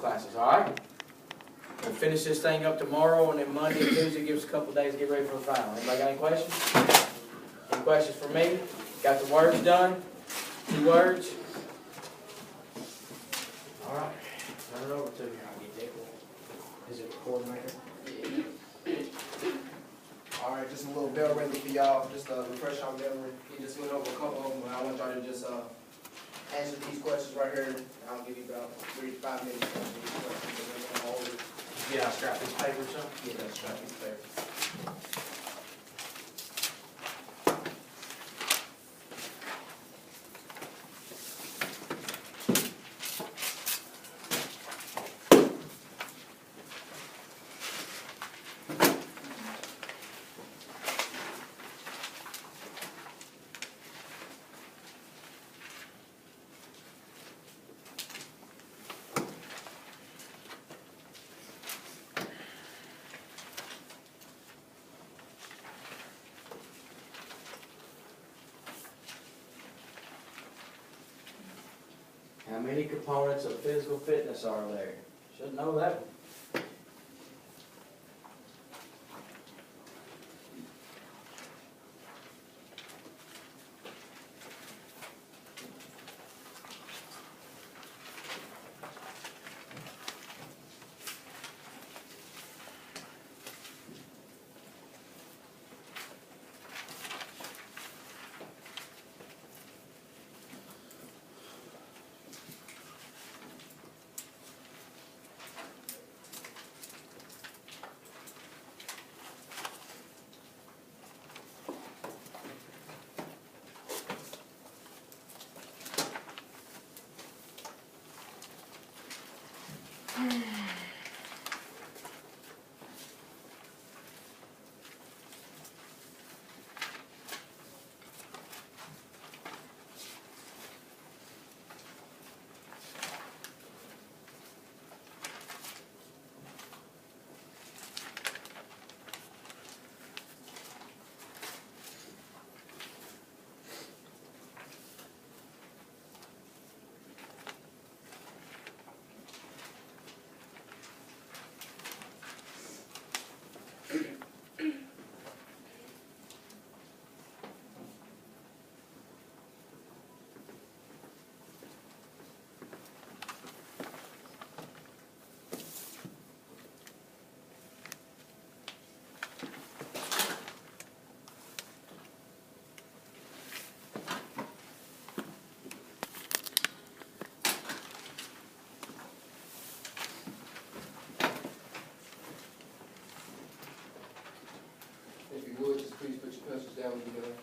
classes, all right? We'll finish this thing up tomorrow, and then Monday and Tuesday, give us a couple days to get ready for the final. Anybody got any questions? Any questions for me? Got the words done? 2 words? All right, turn it over to you. I'll get that one. Is it coordinator? All right, just a little bell ring for y'all, just to refresh our memory. He just went over a couple of them, but I want y'all to just answer these questions right here. I'll give you about 3 to 5 minutes to answer these questions. And then we're gonna hold it. Yeah, I'll scrap this paper or something. Yeah, that's right, it's there. How many components of physical fitness are there? Should know that one. If you would, just please put your pencils down when you're done.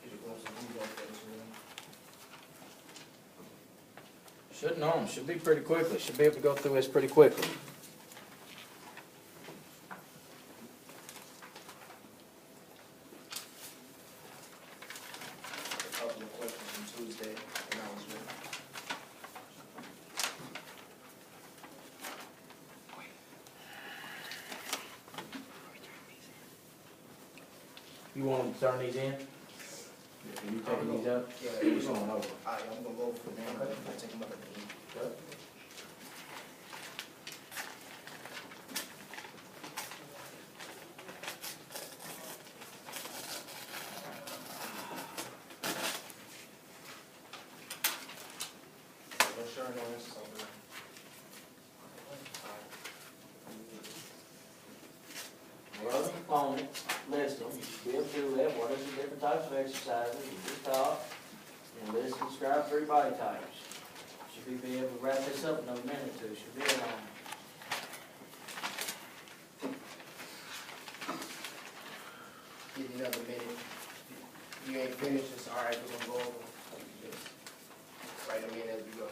Get your gloves and move off that as well. Should know them. Should be pretty quickly. Should be able to go through this pretty quickly. A couple of questions from Tuesday announcement. You want them to turn these in? Are you taking these up? Yeah, We're going over. all right, I'm gonna go for them. I'll take them up at the end. Good. No shirt on this, so Well, the components, list them, you should be able to do that, what are the different types of exercises, you just talk, and list and describe 3 body types. Should be able to wrap this up in a minute or two, should be around. give you another minute. If you ain't finished, it's all right, we're gonna go over. Just write them in as we go.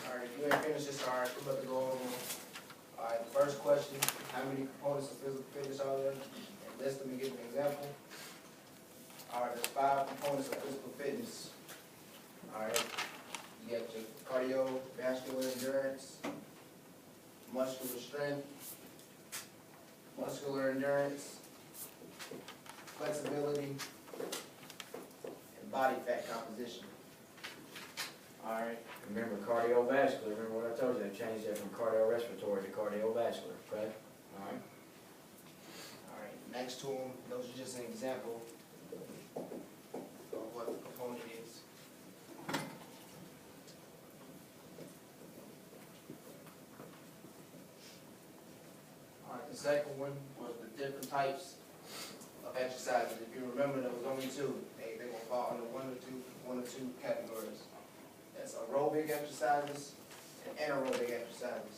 All right, if you ain't finished, it's all right, we're about to go over. All right, the First question, how many components of physical fitness are there? And list them and give an example. All right, there's 5 components of physical fitness. All right, you got your cardiovascular endurance, muscular strength, muscular endurance, flexibility, and body fat composition. All right. Remember cardiovascular, remember what I told you, they changed that from cardiorespiratory to cardiovascular, okay? All right. All right, next to them, those are just an example of what the component is. All right, the second one was the different types of exercises. If you remember, there was only 2. They're gonna fall under one or two categories. That's aerobic exercises and anaerobic exercises.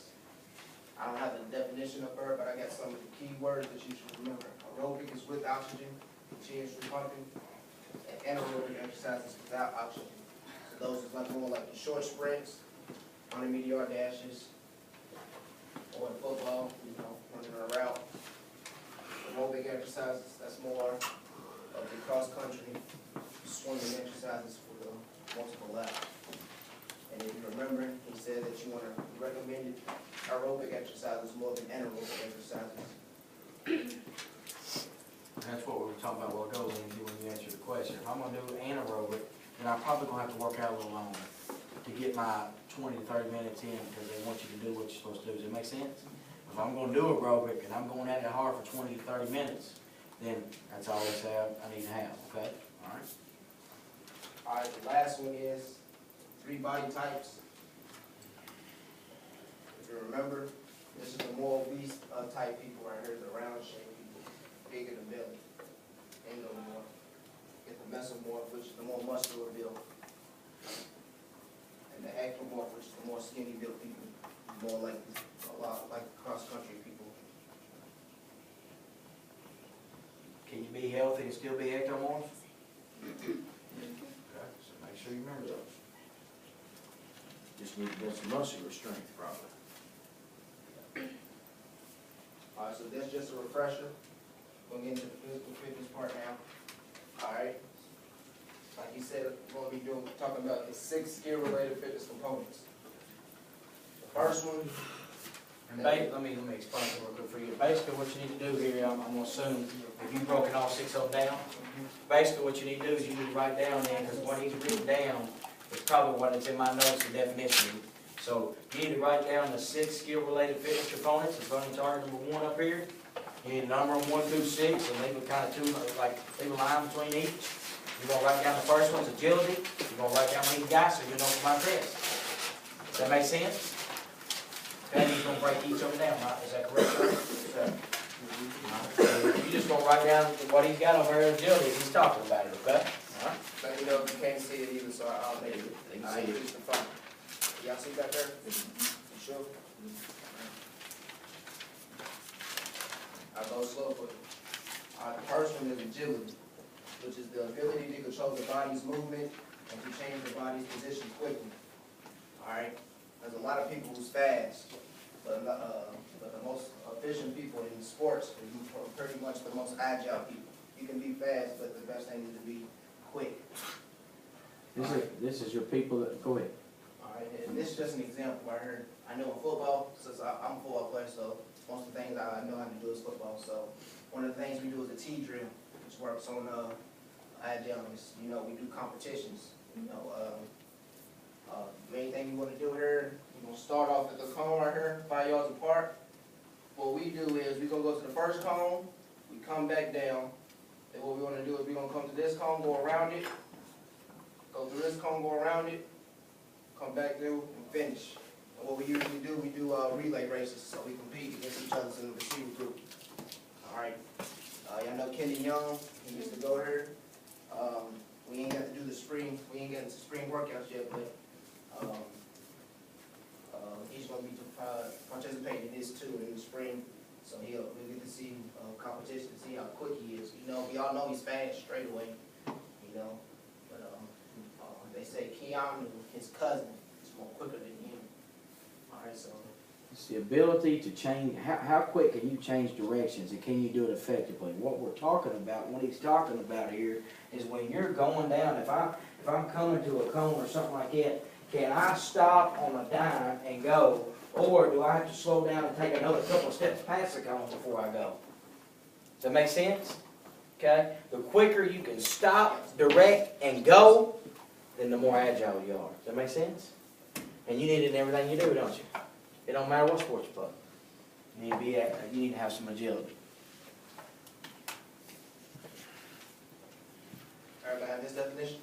I don't have the definition of her, but I got some of the key words that you should remember. Aerobic is with oxygen, chin through pumping, and anaerobic exercises without oxygen. So those is like more like the short sprints, 100-meter yard dashes, or in football, running a route. Aerobic exercises, that's more of the cross country swimming exercises for the multiple laps. And if you remember, he said that you want to recommend aerobic exercises more than anaerobic exercises. That's what we were talking about a while ago when you answered the question. If I'm gonna do anaerobic, then I'm probably gonna have to work out a little longer to get my 20 to 30 minutes in, because they want you to do what you're supposed to do. Does it make sense? If I'm gonna do aerobic and I'm going at it hard for 20 to 30 minutes, then that's all they say I need to have, okay? All right. All right, the last one is 3 body types. If you remember, this is the more obese type people right here, the round shaped people, big in the belly, endomorph. Get the mesomorph, which is the more muscular build. And the ectomorph, which is the more skinny built people, more like a lot like cross country people. Can you be healthy and still be ectomorph? Okay, so make sure you remember those. Just need to build some muscular strength, probably. All right, so that's just a refresher. We'll get into the physical fitness part now. All right. Like you said, we're going to be talking about the 6 skill-related fitness components. The first one. Let me explain something real quick for you. Basically, what you need to do here, I'm gonna assume, if you've broken all 6 of them down, basically what you need to do is you need to write down there, because what he's written down is probably what it's in my notes, the definition. So you need to write down the 6 skill-related fitness components. It's running target number 1 up here. You need to number them 1 through 6, and leave a kind of leave a line between each. You're gonna write down the first one's agility. You're gonna write down what he's got, so you know for my test. Does that make sense? Then he's gonna break each of them down, right? Is that correct, sir? Sure. You just gonna write down what he's got over here, agility, he's talking about it, okay? All right. Let me know if you can't see it either, so I'll make it. They can I'll see it. use the phone. Y'all see that there? You sure? I'll go slow for it. The first one is agility, which is the ability to control the body's movement and to change the body's position quickly. All right? There's a lot of people who's fast, but the most efficient people in sports are pretty much the most agile people. You can be fast, but the best thing is to be quick. This is your people that, go ahead. All right, and this is just an example right here. I know in football, since I'm a football player, so most of the things I know how to do is football. So one of the things we do is a T drill, which works on agileness. We do competitions. Main thing you want to do here, we're going to start off at the cone right here, 5 yards apart. What we do is we're going to go to the first cone, we come back down. Then what we're going to do is we're going to come to this cone, go around it, go through this cone, go around it, come back through, and finish. And what we usually do, we do relay races, so we compete against each other in the receiver group. All right. Y'all know Kenny Young, he used to go here. We ain't got to do the spring, we ain't getting to spring workouts yet, but he's going to be participating in this too in the spring, so we'll get to see competition to see how quick he is. We all know he's fast straight away, but they say Keanu, his cousin, is more quicker than him. All right, so It's the ability to change, how quick can you change directions and can you do it effectively? What we're talking about, what he's talking about here, is when you're going down, if I'm coming to a cone or something like that, can I stop on a dime and go, or do I have to slow down and take another couple of steps past the cone before I go? Does that make sense? Okay? The quicker you can stop, direct, and go, then the more agile you are. Does that make sense? And you need it in everything you do, don't you? It don't matter what sport you play. You need to have some agility. Everybody have this definition?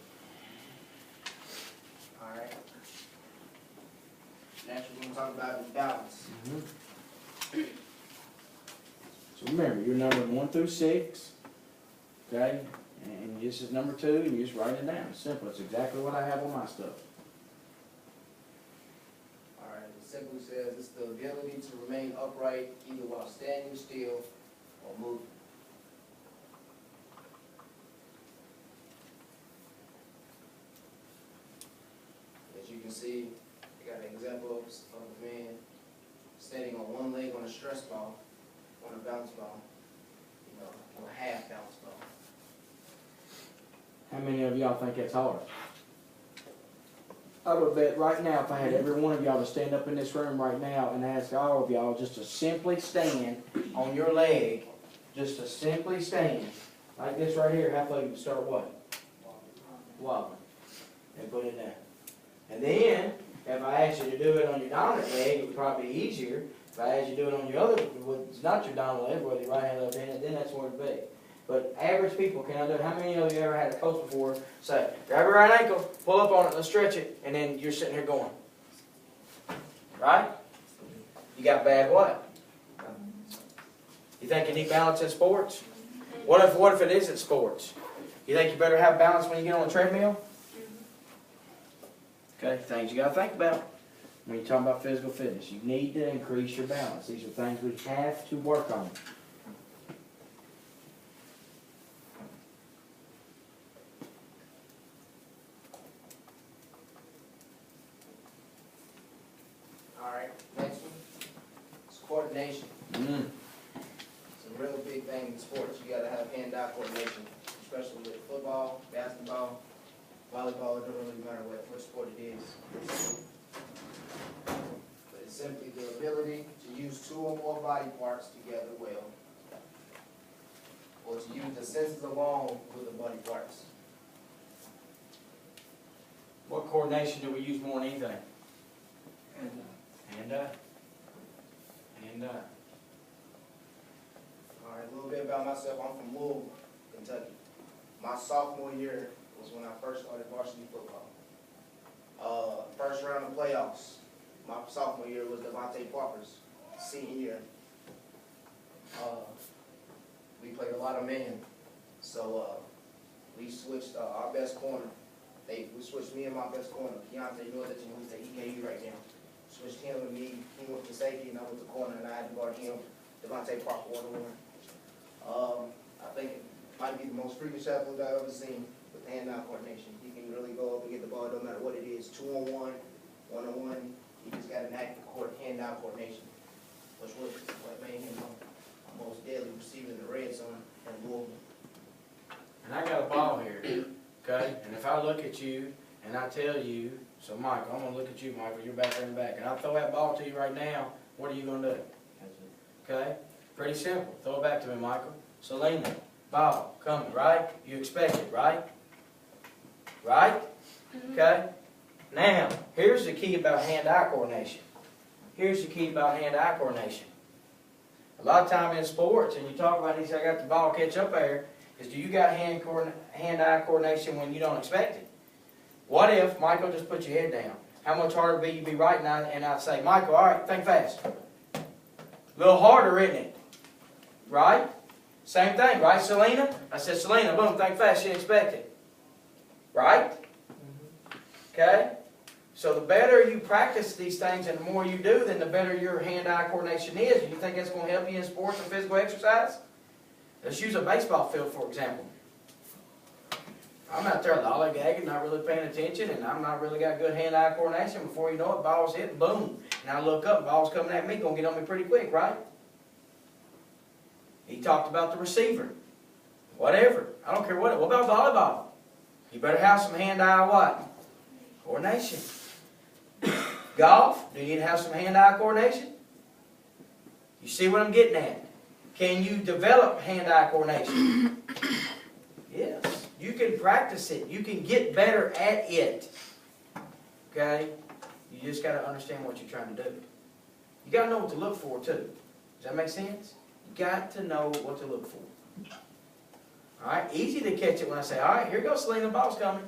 Alright. Next we're going to talk about is balance. So remember, you're numbered 1 through 6. Okay? And this is number 2, and you just write it down. It's simple. It's exactly what I have on my stuff. Alright, it simply says it's the ability to remain upright either while standing still or moving. As you can see, I got an example of a man standing on one leg on a stress ball, on a bounce ball, on a half bounce ball. How many of y'all think that's hard? I would bet right now if I had every one of y'all to stand up in this room right now and ask all of y'all just to simply stand on your leg, just to simply stand, like this right here, halfway you start what? Wobbling. And put it down. And then, if I asked you to do it on your dominant leg, it would probably be easier. If I asked you to do it on your other, it's not your dominant leg, whether your right hand, left hand, then that's where it'd be. But average people cannot do it. How many of you ever had a coach before say, grab your right ankle, pull up on it, let's stretch it, and then you're sitting here going. Right? You got bad what? You think you need balance in sports? What if it isn't sports? You think you better have balance when you get on a treadmill? Okay, things you got to think about when you're talking about physical fitness. You need to increase your balance. These are things we have to work on. Alright, next one. It's coordination. It's a real big thing in sports. You gotta have hand-eye coordination, especially with football, basketball, volleyball. It doesn't really matter what sport it is. But it's simply the ability to use 2 or more body parts together well, or to use the senses along with the body parts. What coordination do we use more than anything? Hand-eye. Hand-eye. Alright, a little bit about myself. I'm from Louisville, Kentucky. My sophomore year was when I first started varsity football. First round of playoffs, my sophomore year was Devontae Parker's senior year. We played a lot of man, so we switched our best corner. We switched me and my best corner, Keontae North, who's at EKU right now. Switched him and me. He went to safety and I went to corner, and I had to guard him. Devontae Parker 1-on-1. I think it might be the most freakish athlete I've ever seen with hand-eye coordination. He can really go up and get the ball, no matter what it is. 2-on-1, 1-on-1. He just got an active hand-eye coordination, which was what made him a most deadly receiver in the red zone at Louisville. And I got a ball here, okay? And if I look at you and I tell you, so Michael, I'm going to look at you, Michael, you're back there in the back, and I throw that ball to you right now, what are you going to do? Okay? Pretty simple. Throw it back to me, Michael. Selena, ball, coming, right? You expect it, right? Right? Okay? Now, here's the key about hand-eye coordination. Here's the key about hand-eye coordination. A lot of time in sports, and you talk about these, I got the ball catch up there, is do you got hand-eye coordination when you don't expect it? What if Michael just put your head down? How much harder would you be right now? And I'd say, Michael, all right, think fast. A little harder, isn't it? Right? Same thing, right, Selena? I said, Selena, boom, think fast, she didn't expect it. Right? Okay? So the better you practice these things and the more you do, then the better your hand-eye coordination is. And you think that's going to help you in sports and physical exercise? Let's use a baseball field, for example. I'm out there lollygagging, not really paying attention, and I'm not really got good hand-eye coordination. Before you know it, ball's hit, boom. And I look up, ball's coming at me, gonna get on me pretty quick, right? He talked about the receiver. Whatever. I don't care what about volleyball? You better have some hand-eye what? Coordination. Golf, do you need to have some hand-eye coordination? You see what I'm getting at? Can you develop hand-eye coordination? Yes. You can practice it. You can get better at it. Okay? You just got to understand what you're trying to do. You got to know what to look for, too. Does that make sense? You got to know what to look for. All right? Easy to catch it when I say, all right, here goes Selena, the ball's coming.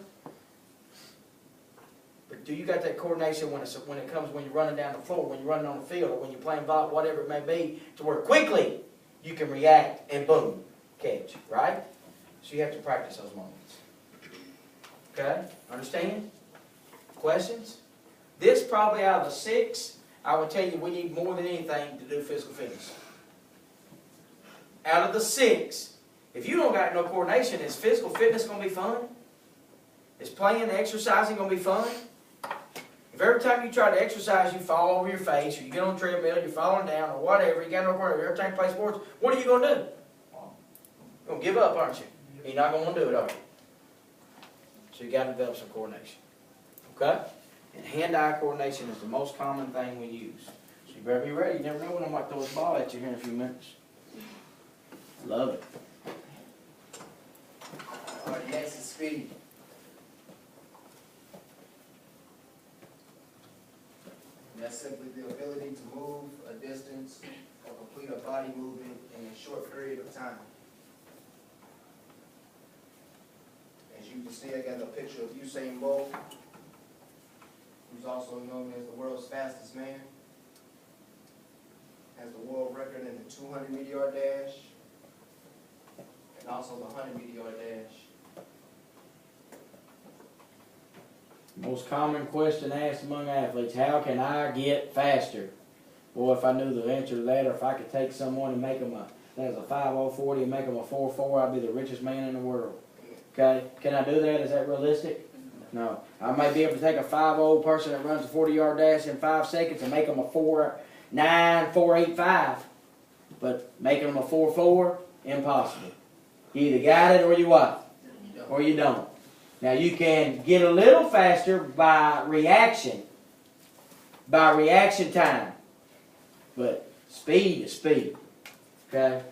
But do you got that coordination when it comes when you're running down the floor, when you're running on the field, or when you're playing volleyball, whatever it may be, to where quickly you can react and boom, catch, right? So you have to practice those moments. Okay? Understand? Questions? This probably out of the 6, I would tell you we need more than anything to do physical fitness. Out of the 6, if you don't got no coordination, is physical fitness going to be fun? Is playing and exercising going to be fun? If every time you try to exercise you fall over your face, or you get on a treadmill, you're falling down, or whatever, you got no coordination, every time you play sports, what are you going to do? You're going to give up, aren't you? You're not going to do it, are you? So you got to develop some coordination. Okay? And hand-eye coordination is the most common thing we use. So you better be ready. You never know when I might throw this ball at you here in a few minutes. Love it. All right, next is speed. And that's simply the ability to move a distance or complete a body movement in a short period of time. As you can see, I got a picture of Usain Bolt, who's also known as the world's fastest man. Has the world record in the 200-meter yard dash, and also the 100-meter yard dash. Most common question asked among athletes, how can I get faster? Boy, if I knew the answer to that, or if I could take someone and make them that is a 5.040 and make them a 4.4, I'd be the richest man in the world. Okay? Can I do that? Is that realistic? No. I may be able to take a 5.0 person that runs a 40-yard dash in 5 seconds and make them a 4.9, 4.85. But making them a 4.4, impossible. You either got it or you what? Or you don't. Now you can get a little faster by reaction. By reaction time. But speed is speed. Okay?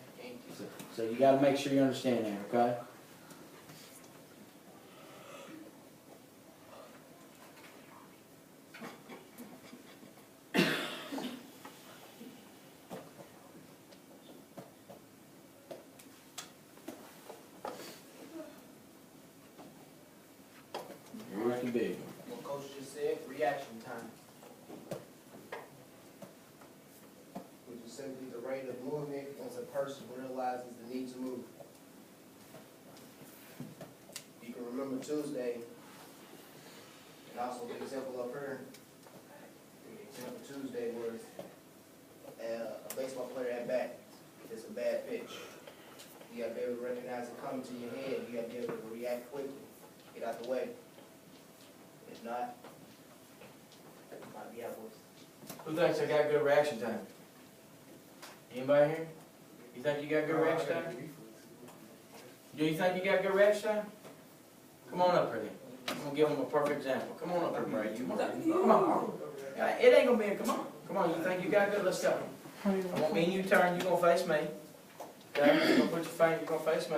So you got to make sure you understand that, okay? Here's the big one. What Coach just said, reaction time. Which is simply the rate of movement once a person realizes the need to move. You can remember Tuesday, and also the example up here. The example Tuesday was a baseball player at bat. It's a bad pitch. You got to be able to recognize it coming to your head. You got to be able to react quickly. Get out the way. If not, it might be outwards. Who thinks I got good reaction time? Anybody here? You think you got good reaction time? Do you think you got good reaction time? Come on up here then. I'm going to give them a perfect example. Come on up here, Brady. Come on. It ain't going to be a come on. Come on, you think you got good? Let's go. I want me and you turn, you're going to face me. Okay? You're going to put your finger, you're going to face me.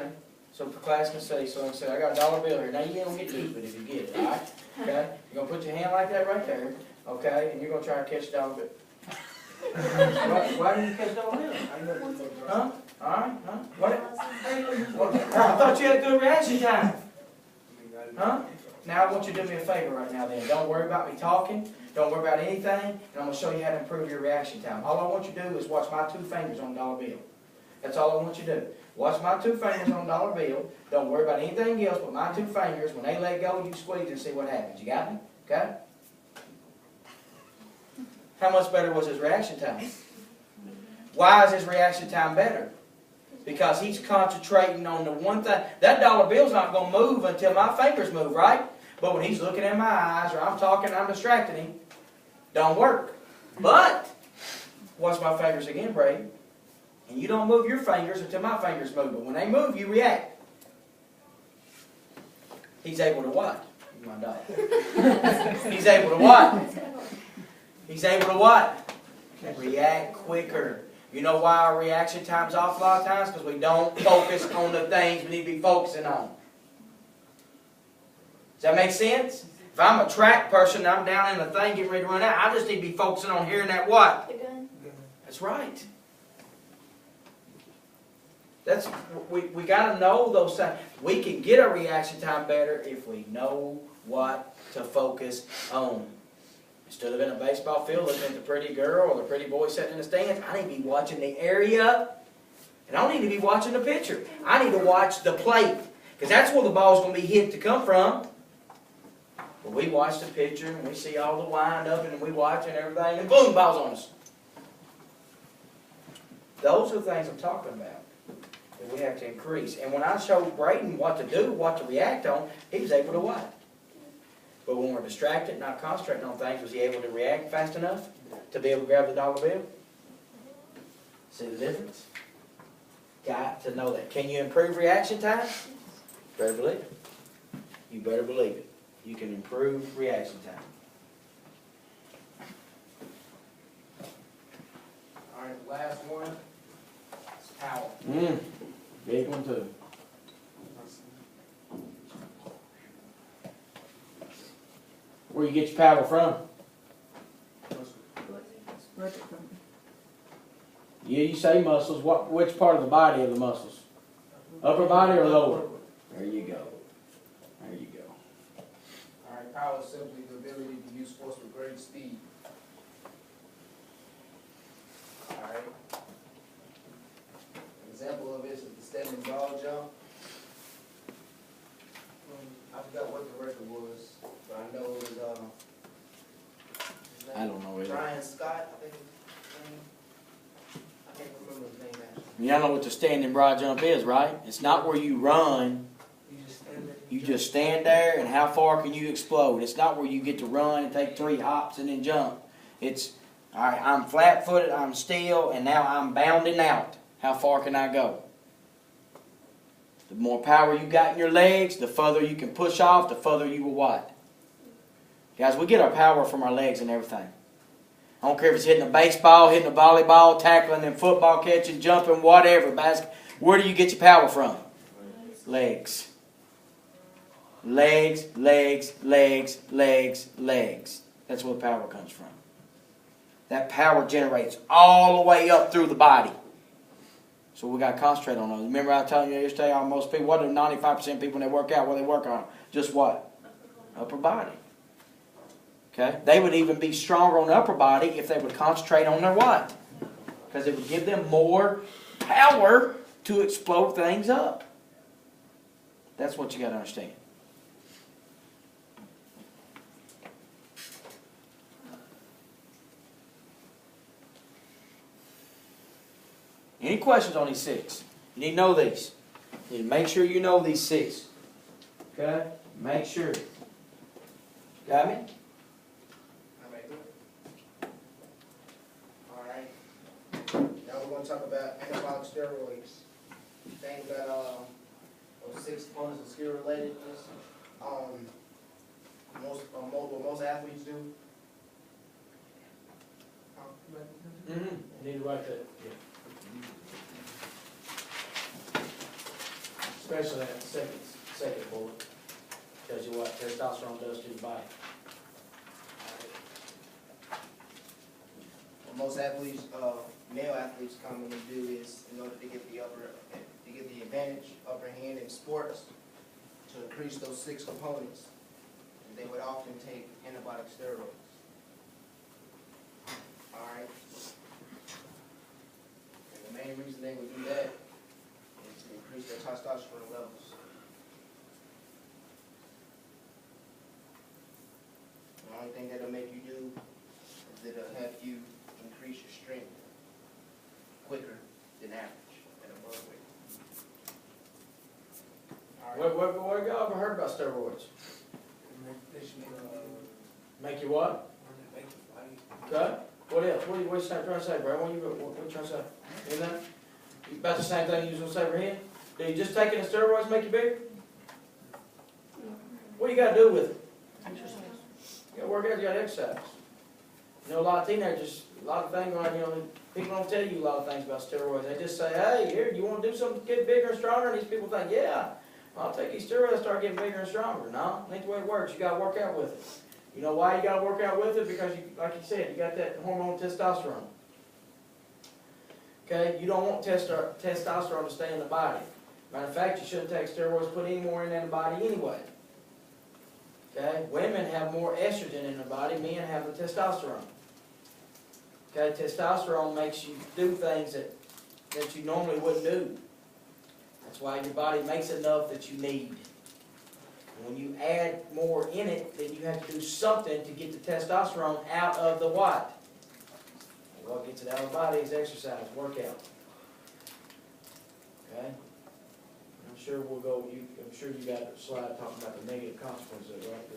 So the class can see, so I can say, I got a $1 bill here. Now you ain't going to get to keep it if you get it, all right? Okay? You're going to put your hand like that right there, okay? And you're going to try to catch a $1 bill. Why didn't you catch a $1 bill? Huh? All right? Huh? What? I thought you had good reaction time. Huh? Now I want you to do me a favor right now then. Don't worry about me talking. Don't worry about anything. And I'm going to show you how to improve your reaction time. All I want you to do is watch my 2 fingers on the $1 bill. That's all I want you to do. Watch my 2 fingers on the $1 bill. Don't worry about anything else but my 2 fingers. When they let go, you squeeze and see what happens. You got me? Okay? How much better was his reaction time? Why is his reaction time better? Because he's concentrating on the one thing. That dollar bill's not going to move until my fingers move, right? But when he's looking at my eyes or I'm talking, I'm distracting him, don't work. But, watch my fingers again, Brady. And you don't move your fingers until my fingers move. But when they move, you react. He's able to what? My dog. He's able to what? He's able to what? React quicker. You know why our reaction time's off a lot of times? Because we don't focus on the things we need to be focusing on. Does that make sense? If I'm a track person and I'm down in the thing getting ready to run out, I just need to be focusing on hearing that what? The gun. That's right. We got to know those things. We can get our reaction time better if we know what to focus on. Instead of in a baseball field looking at the pretty girl or the pretty boy sitting in the stands, I need to be watching the area. And I don't need to be watching the pitcher. I need to watch the plate. Because that's where the ball's going to be hit to come from. But we watch the pitcher and we see all the wind up and we watch and everything and boom, ball's on us. Those are the things I'm talking about that we have to increase. And when I showed Braden what to do, what to react on, he was able to what? But when we're distracted, not concentrating on things, was he able to react fast enough to be able to grab the dollar bill? See the difference? Got to know that. Can you improve reaction time? Better believe it. You better believe it. You can improve reaction time. All right, last one is power. Big one too. Where you get your power from? Yeah, you say muscles. Which part of the body are the muscles? Upper body or lower? There you go. There you go. All right, power is simply the ability to use force with great speed. All right. An example of this is the standing ball jump. I forgot what the record was, but I know it was, his name? I don't know either. Brian Scott, I think his name. I can't remember his name actually. Y'all know what the standing broad jump is, right? It's not where you run. You just stand there, and how far can you explode? It's not where you get to run and take 3 hops and then jump. It's, all right, I'm flat-footed, I'm still, and now I'm bounding out. How far can I go? The more power you got in your legs, the further you can push off, the further you will what? Guys, we get our power from our legs and everything. I don't care if it's hitting a baseball, hitting a volleyball, tackling and football, catching, jumping, whatever. Where do you get your power from? Legs. Legs, legs, legs, legs, legs. That's where the power comes from. That power generates all the way up through the body. So we got to concentrate on those. Remember I was telling you yesterday, most people, what do 95% of people when they work out, what do they work on? Just what? Upper body. Okay? They would even be stronger on the upper body if they would concentrate on their what? Because it would give them more power to explode things up. That's what you got to understand. Any questions on these 6? You need to know these. You need to make sure you know these 6. Okay? Make sure. Got me? Alright. Now we're going to talk about anabolic steroids. Things that those 6 components of steroid relatedness. What most athletes do. You need to write that. Yeah. Especially that second bullet. Tells you what testosterone does to the body. What most athletes, male athletes commonly do is, in order to get the advantage, upper hand in sports, to increase those 6 components, they would often take anabolic steroids. Alright? And the main reason they would do that is to increase their testosterone levels. The only thing that'll make you do is it'll help you increase your strength quicker than average at above weight. What y'all ever heard about steroids? Make you what? Okay. What else? What you trying to say, bro? What you trying to say? Anything? About the same thing you was gonna say, Raheem? Do you just taking the steroids make you bigger? What you gotta do with it? Exercise. You gotta work out, you gotta exercise. You know, a lot of teenagers, a lot of things, people don't tell you a lot of things about steroids. They just say, hey, here, you wanna do something to get bigger and stronger? And these people think, yeah, I'll take these steroids and start getting bigger and stronger. No, that ain't the way it works. You gotta work out with it. You know why you gotta work out with it? Because, you, like you said, you got that hormone testosterone. Okay, you don't want testosterone to stay in the body. Matter of fact, you shouldn't take steroids, put any more in the body anyway. Okay, women have more estrogen in their body, men have the testosterone. Okay, testosterone makes you do things that you normally wouldn't do. That's why your body makes enough that you need. When you add more in it, then you have to do something to get the testosterone out of the what? What gets it out of the body is exercise, workout. Okay? I'm sure we'll go, I'm sure you got a slide talking about the negative consequences of it, right?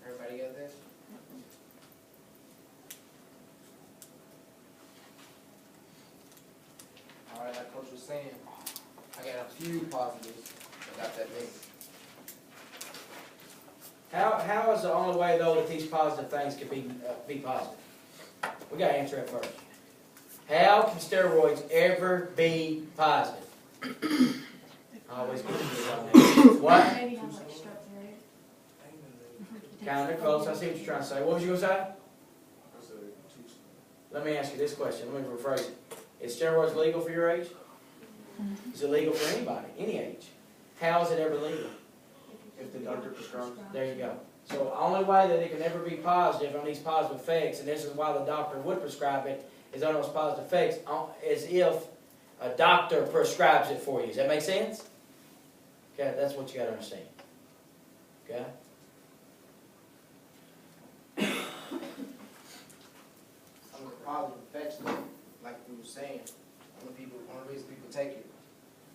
Everybody got this? All right, like Coach was saying, I got a few positives. I got that many. How is the only way, though, that these positive things can be positive? We got to answer that first. How can steroids ever be positive? I always get you on that. What? Maybe have like strep throat. Kind of close. I see what you're trying to say. What was you going to say? Let me ask you this question. Let me rephrase it. Is steroids legal for your age? Is it legal for anybody, any age? How is it ever legal? If the doctor prescribes. There you go. So the only way that it can ever be positive on these positive effects, and this is why the doctor would prescribe it, is on those positive effects, is if a doctor prescribes it for you. Does that make sense? Okay, that's what you got to understand. Okay? Some of the positive effects, like we were saying, one of the reasons people take it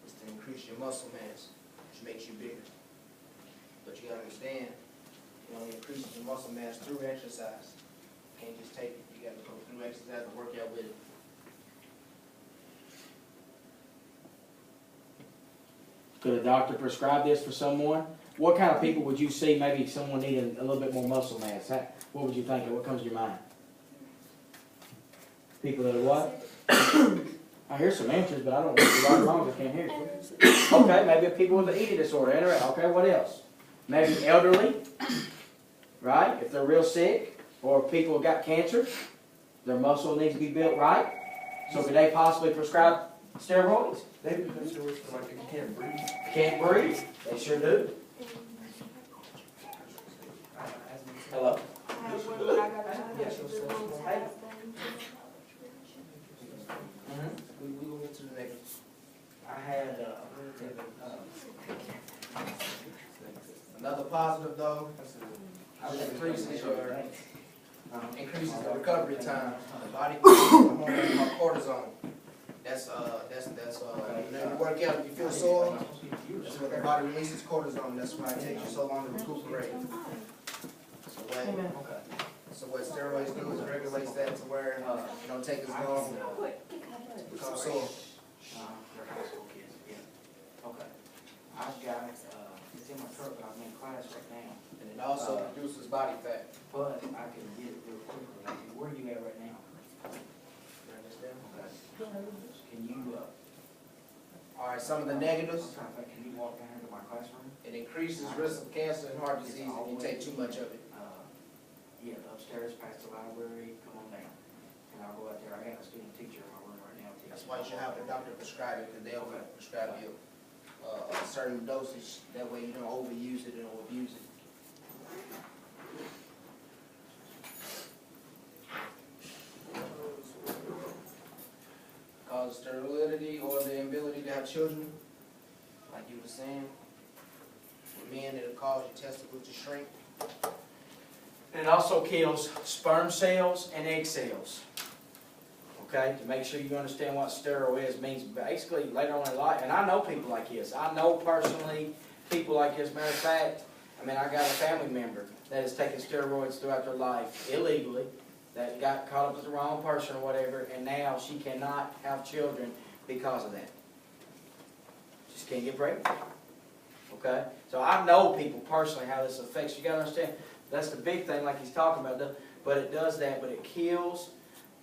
is to increase your muscle mass, which makes you bigger. But you gotta understand, it only increases your muscle mass through exercise. You can't just take it. You gotta go through exercise and work out with it. Could a doctor prescribe this for someone? What kind of people would you see maybe someone needing a little bit more muscle mass? What would you think of? What comes to your mind? People that are what? I hear some answers, but I don't know if you're right or wrong. I can't hear you. Okay, maybe people with an eating disorder. Okay, what else? Maybe elderly, right? If they're real sick, or people who got cancer, their muscle needs to be built right. So could they possibly prescribe steroids? They do steroids for like they can't breathe. Can't breathe. They sure do. Hello? I have one that I gotta tell you, the little tab thing. We will get to the next. I had, Another positive though, it increases the recovery time. The body hormone called cortisone. That's when you work out, you feel sore, that's what the body releases cortisone. That's why it takes you so long to recuperate. So what steroids do is regulates that to where it don't take as long to become sore. They're high school kids, yeah. Okay. I've got, it's in my truck, but I'm in class right now. And it also reduces body fat. But I can get it real quickly. Where are you at right now? Can you, All right, some of the negatives. can you walk down here to my classroom? It increases risk of cancer and heart disease if you take too much of it. Yeah, upstairs past the library, come on down. And I'll go out there. I got a student teacher in my room right now. That's why you should have the doctor prescribe it, because they'll prescribe you a certain dosage. That way you don't overuse it and abuse it. Cause sterility or the inability to have children, like you were saying. For men, it'll cause your testicles to shrink. And it also kills sperm cells and egg cells. Okay, to make sure you understand what steroid is, means basically later on in life, and I know people like this. I know personally people like this. Matter of fact, I mean, I got a family member that has taken steroids throughout their life illegally, that got caught up with the wrong person or whatever, and now she cannot have children because of that. Just can't get pregnant. Okay? So I know people personally how this affects you. You gotta understand, that's the big thing like he's talking about, but it does that, but it kills,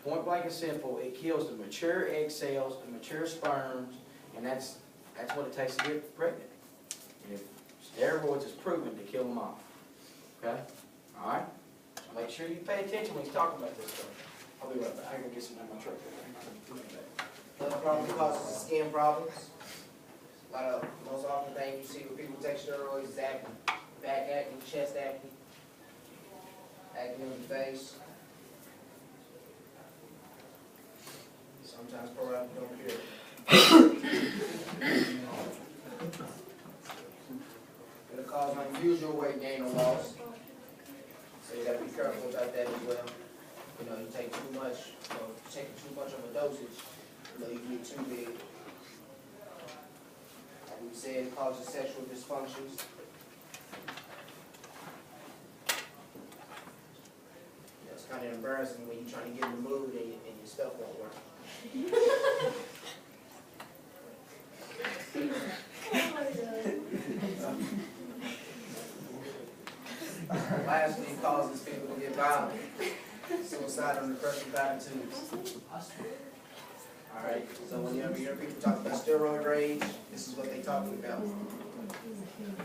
point blank and simple, it kills the mature egg cells, the mature sperms, and that's what it takes to get pregnant. And if steroids is proven to kill them off. Okay? Alright? So make sure you pay attention when he's talking about this stuff. I'll be right back. I'm gonna get some in my truck. Another problem causes skin problems. A lot of, most often thing you see when people take steroids is acne, back acne, chest acne, acne on the face. Sometimes pro don't appear. It'll cause unusual weight gain or loss. So you gotta be careful about that as well. You know, you take too much, taking too much of a dosage, you know, you can get too big. Like we said, it causes sexual dysfunctions. It's kind of embarrassing when you're trying to get in the mood and your stuff won't work. Lastly, it causes people to get violent. Suicide and depressive attitudes. Alright, so whenever you hear people talk about steroid rage, this is what they're talking about. You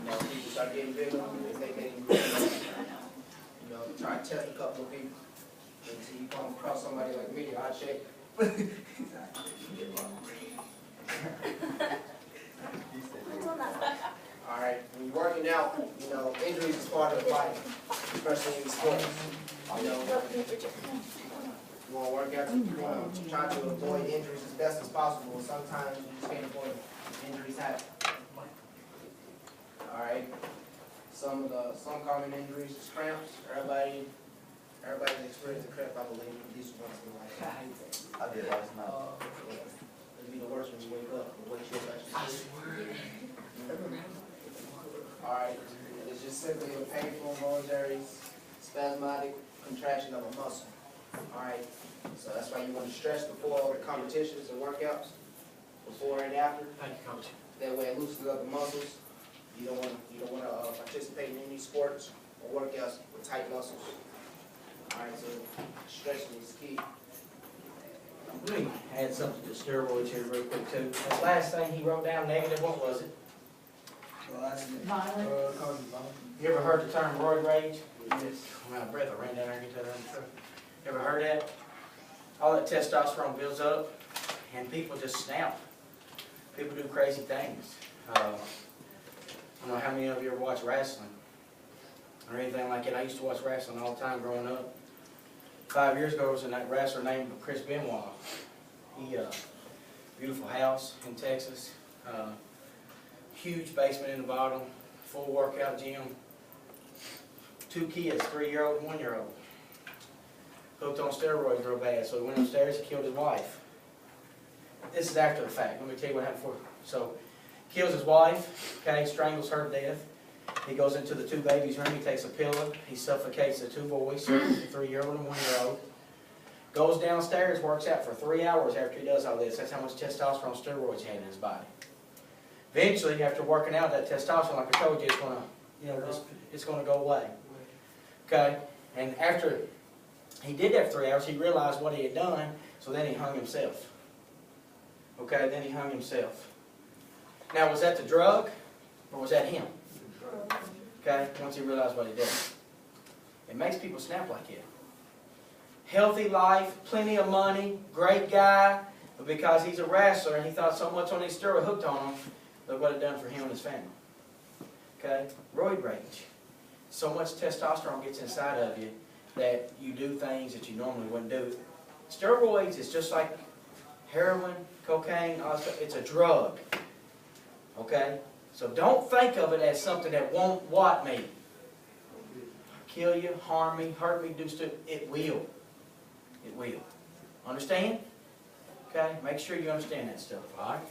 know, people start getting bigger, they think they can, you know, try to test a couple of people. Until you come across somebody like me, I check. Alright, when you're working out, you know, injuries is part of the body, especially in sports. You know, you want to work out, you want to try to avoid injuries as best as possible. Sometimes you just can't avoid injuries happen. Alright, some common injuries is cramps. Everybody's experienced a cramp, I believe, at least once in their life. I did last night. It'd be the worst when you wake up, and wake you up at your sleep. Alright, it's just simply a painful, momentary, spasmodic contraction of a muscle. Alright, so that's why you want to stretch before the competitions and workouts, before and after. Thank you, Coach. That way it loosens up the muscles. You don't want to participate in any sports or workouts with tight muscles. Alright, so stretching is key. Let me add something to steroids here real quick too. That last thing he wrote down negative, what was it? You ever heard the term roid rage? Yes. I'm out of breath, I ran down there and get that other truck. Ever heard that? All that testosterone builds up and people just snap. People do crazy things. I don't know how many of you ever watch wrestling or anything like it. I used to watch wrestling all the time growing up. 5 years ago, there was a wrestler named Chris Benoit. He, beautiful house in Texas, huge basement in the bottom, full workout gym, 2 kids, 3-year-old and 1-year-old. Hooked on steroids real bad, so he went upstairs and killed his wife. This is after the fact. Let me tell you what happened before. So, kills his wife, okay, strangles her to death. He goes into the 2 babies' room, he takes a pillow, he suffocates the 2 boys, the 3-year-old and 1-year-old. Goes downstairs, works out for 3 hours after he does all this. That's how much testosterone steroids he had in his body. Eventually, after working out, that testosterone, like I told you, it's gonna, you know, it's gonna go away. Okay? And after he did that for 3 hours, he realized what he had done, so then he hung himself. Okay, then he hung himself. Now, was that the drug, or was that him? Okay, once he realized what he did. It makes people snap like it. Healthy life, plenty of money, great guy, but because he's a wrestler and he thought so much on his steroid, hooked on him, look what it done for him and his family. Okay, roid rage. So much testosterone gets inside of you that you do things that you normally wouldn't do. Steroids is just like heroin, cocaine, all that stuff. It's a drug. Okay? So don't think of it as something that won't what me? kill you, harm me, hurt me, do stuff. It will. It will. Understand? Okay? Make sure you understand that stuff, all right?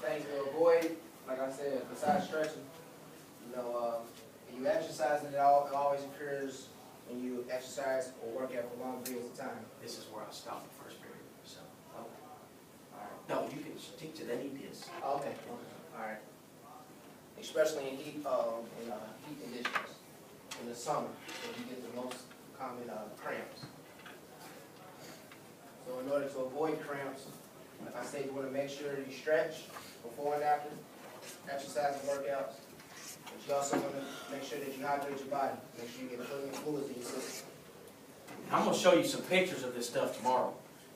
Things to avoid, like I said, besides stretching, when you exercise, it always occurs when you exercise or work out for long periods of time. This is where I stopped the first period, so. All right. No, you can teach it, they need this. Okay. All right. Especially in heat conditions, in the summer, when you get the most common cramps. So in order to avoid cramps, like I said, you want to make sure you stretch before and after exercise and workouts. But you also want to make sure that you hydrate your body. Make sure you get plenty of fluids in your system. I'm gonna show you some pictures of this stuff tomorrow.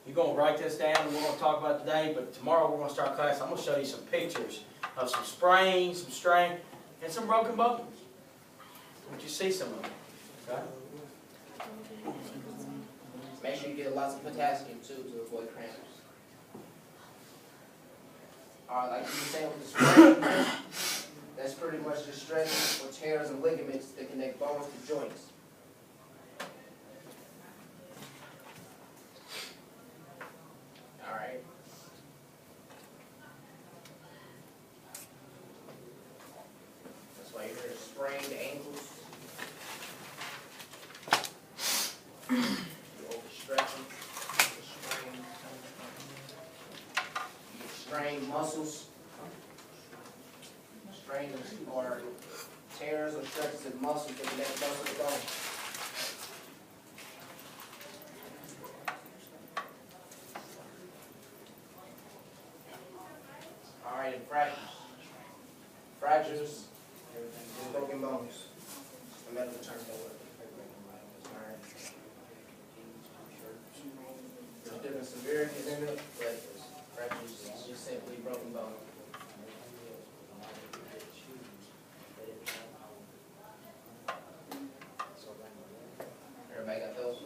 You're gonna write this down and we're gonna talk about it today, but tomorrow we're gonna start class. I'm gonna show you some pictures of some sprains, some strain, and some broken bones. But you see some of them, okay? Make sure you get lots of potassium too to avoid cramps. All right, like you were saying with the sprain, that's pretty much just stretches or tears and ligaments that connect bones to joints. All right. That's why you hear sprained ankles. You overstretching, strained muscles. Strains or tears or stretches in muscles that connect bones to the bone. All right, and fractures. Fractures, broken bones. The medical term for it. All right. There's different severities in it, but fractures is just simply broken bones. Everybody got those?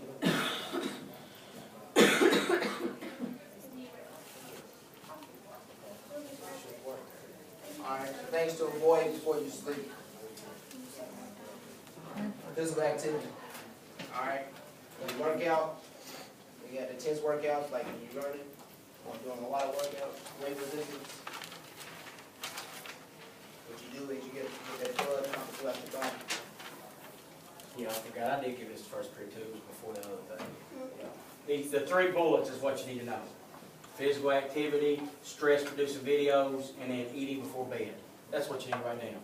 Alright, things to avoid before you sleep. Physical activity. Alright, when you work out, you got intense workouts like when you're running, or doing a lot of workouts, weight resistance. What you do is you get that blood pumping throughout your body. Yeah, I forgot, I did give this the first period too, it was before the other thing. The 3 bullets is what you need to know. Physical activity, stress-producing videos, and then eating before bed. That's what you need right now.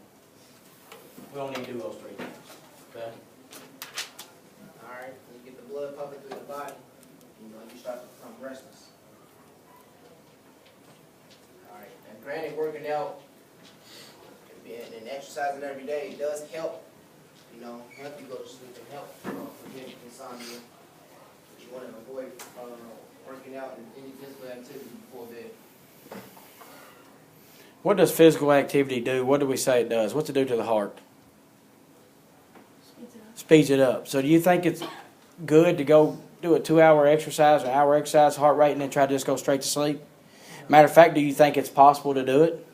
We don't need to do those 3 things, okay? Alright, when you get the blood pumping through the body, you start to become restless. Alright, and granted, working out and exercising every day, it does help, help you go to sleep and help prevent insomnia. But you want to avoid working out and any physical activity before bed. What does physical activity do? What do we say it does? What's it do to the heart? Speeds it up. So do you think it's good to go do a 2-hour exercise, an hour exercise, heart rate, and then try to just go straight to sleep? Matter of fact, do you think it's possible to do it?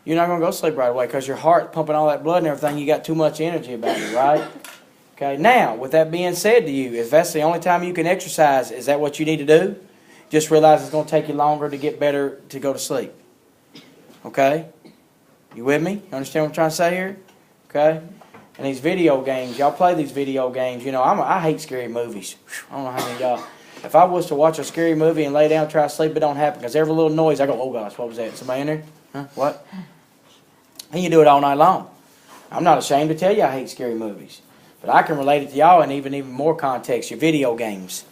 You're not going to go sleep right away because your heart's pumping all that blood and everything. You got too much energy about it, right? Okay, now, with that being said to you, if that's the only time you can exercise, is that what you need to do? Just realize it's going to take you longer to get better to go to sleep. Okay? You with me? You understand what I'm trying to say here? Okay? And these video games, y'all play these video games. I hate scary movies. I don't know how many of y'all. If I was to watch a scary movie and lay down and try to sleep, it don't happen because every little noise, I go, oh gosh, what was that? Somebody in there? Huh? What? And you do it all night long. I'm not ashamed to tell you I hate scary movies. But I can relate it to y'all in even more context, your video games.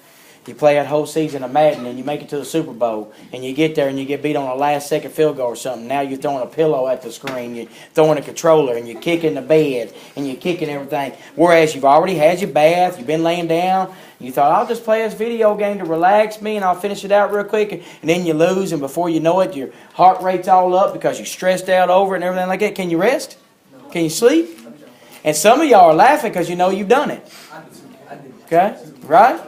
You play that whole season of Madden and you make it to the Super Bowl and you get there and you get beat on a last-second field goal or something. Now you're throwing a pillow at the screen, you're throwing a controller and you're kicking the bed and you're kicking everything. Whereas you've already had your bath, you've been laying down, you thought, I'll just play this video game to relax me and I'll finish it out real quick. And then you lose and before you know it, your heart rate's all up because you're stressed out over it and everything like that. Can you rest? Can you sleep? And some of y'all are laughing because you know you've done it. Okay? Right?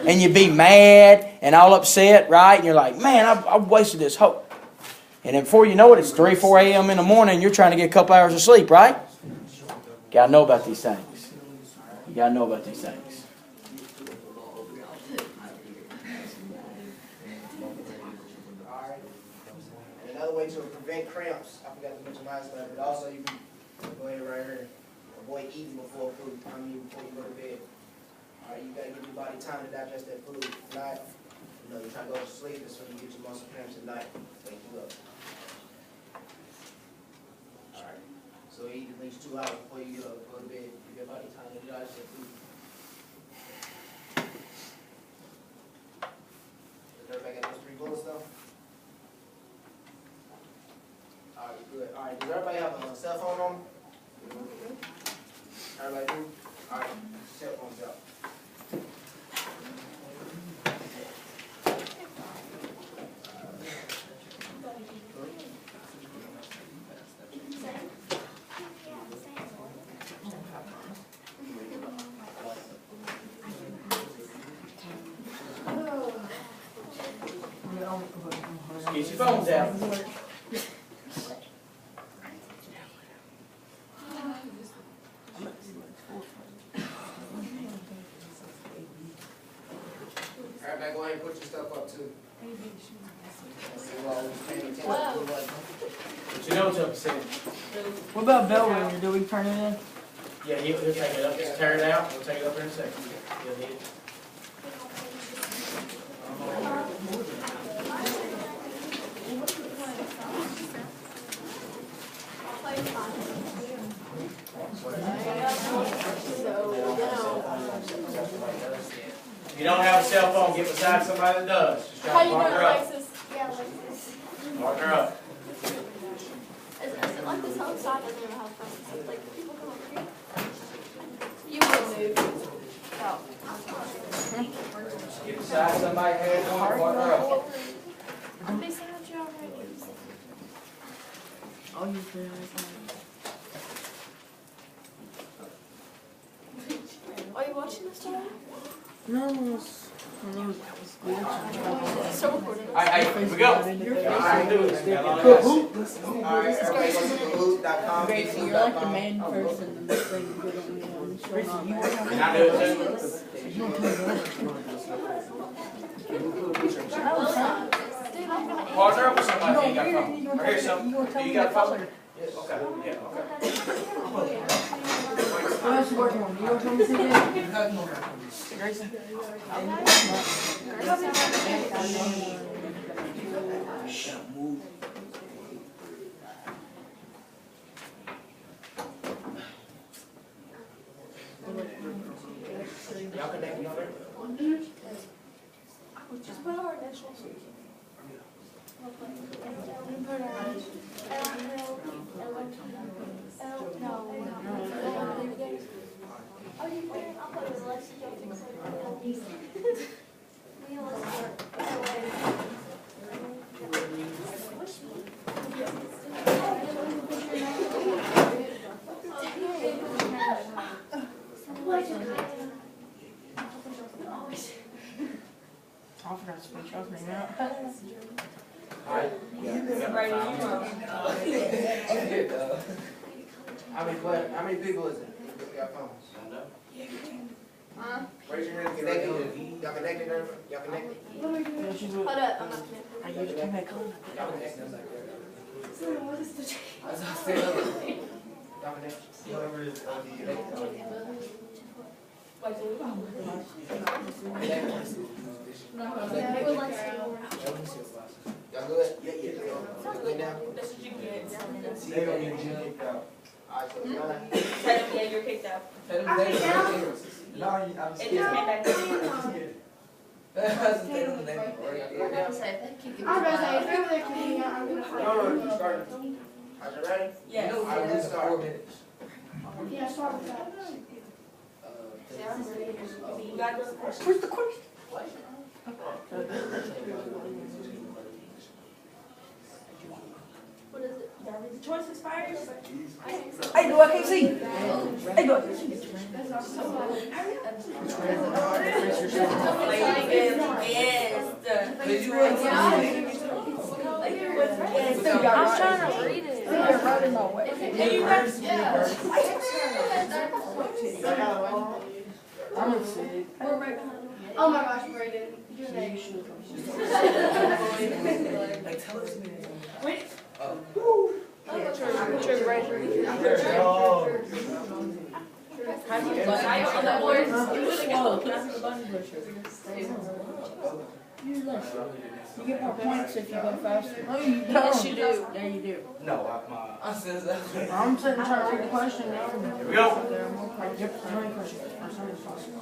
And you be mad and all upset, right? And you're like, man, I've wasted this whole... And then before you know it, it's 3, 4 a.m. in the morning, and you're trying to get a couple hours of sleep, right? You gotta know about these things. You gotta know about these things. Alright. And another way to prevent cramps, I forgot to mention my stuff, but also you can go ahead right here. Avoid eating before food. Before you go to bed. Alright, you gotta give your body time to digest that food. If not, you try to go to sleep, and so you get your muscle cramps at night. Wake you up. Alright. So eat at least 2 hours before you go to bed. Give your body time to digest that food. Does everybody got those 3 bullets though? Alright, good. Alright, does everybody have a cell phone on? Everybody do? Alright, cell phones out. Get your phones out. Everybody go ahead and put your stuff up too. But you know what's up, Sam? What about bell ringer? Do we turn it in? Yeah, he'll take it up. Just tear it out. We'll take it up in a second. He'll need it. If you don't have a cell phone, get beside somebody that does. Just try to partner up. Partner up. Is it like this whole side doesn't even have phones? Like people come over here? You will move. Oh. Get beside somebody head on, partner up. I'm facing at you already. I'll use the Are you watching this time? No, it's Still recording. Alright, here we go. Alright, do it. Alright, everybody go to kahoot.com. Gracie, you're like the main person in this thing. You don't Can I do it too? Partner up with somebody who ain't got a phone. Or here's some. Do you got a phone? Okay, yeah, okay. What else you working on? You gonna tell me something? Grayson? Y'all connect me on there? Just put our initials. Oh, you put it? I'll put it as Alexis. You'll fix it. I forgot to switch off right now. Alright. How many people is it? Got phones? Raise your hand. Connected. Y'all connected? Y'all connected? Hold up, I'm not connected. I used to make on. Y'all connected? What is the Y'all connected? Whoever is Y'all good? Yeah. Y'all good now? They gonna get you kicked out. Alright, so Yeah, you're kicked out. tell them they No, I'm It just scared. came back down. I'm gonna say, if you're there, I'm gonna find No, you started. Are you ready? Yes. I will start. Yeah, start with that. You got those questions? Where's the question? What is it? The choice expires? Hey, do I can't see? Hey, do I can't see? Yes. Did you I'm trying to read it. Right in my way. I'm gonna sit. We're right behind him. Oh my gosh, Brayden. Your name. Like, tell us. True, right. How do you on the board? You get more points if you go faster. No, you don't. Yes, you do. Yeah, you do. No, I said that. I'm sitting trying to read the question now. Here we go. Yep, how many questions? Or so many questions.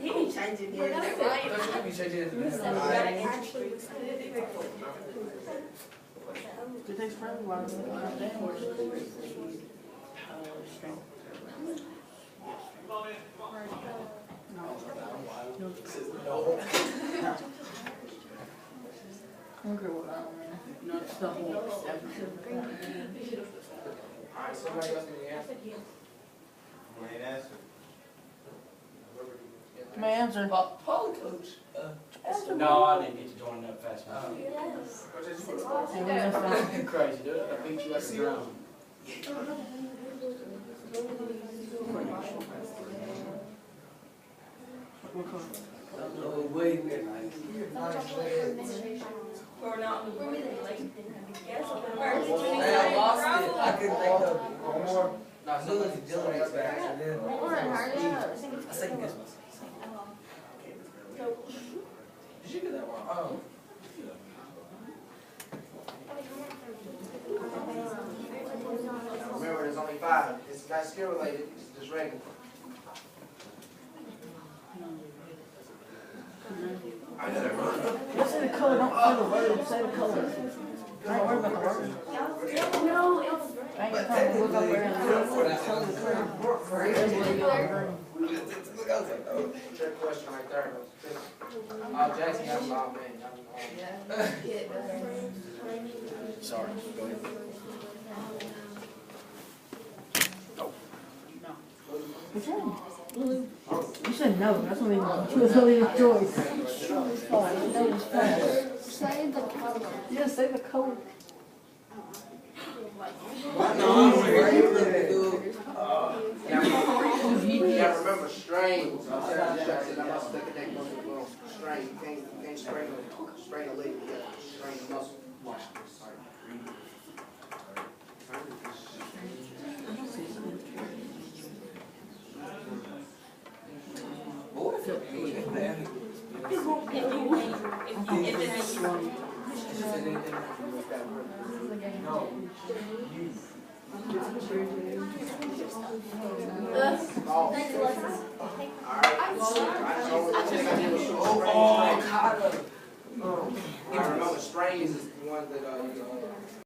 He be changing his. Good things for everyone. I'm good with that one, man. No, it's the whole everything. Alright, somebody else need to answer? Ain't answered. My answer. Paul coach. No, I didn't get to join up fast enough. Crazy, dude. I beat you like a drum. Oh, wait. Or not. Like, guess what? Hey, I lost it. I couldn't think of it. One more. No, as soon as Dylan gets back, and then. I second guess myself. Did you get that wrong? Oh. Remember, there's only 5. It's not skill related, it's just regular. I got it wrong. Just say the color, don't say the word, say the color. Don't worry about the word. I ain't trying to look up there and look for that color. Trick question right there. Jackson got a bomb, man. Sorry, go ahead. You said no, that's what we want. She was only a choice. No, it's fine. No, it's fine. Say the color. Yeah, say the color. Yeah, remember, strain. I must take a neck muscle. Strain. You can't strain a leg. Yeah, strain the muscle. Watch this. I remember strains is the one that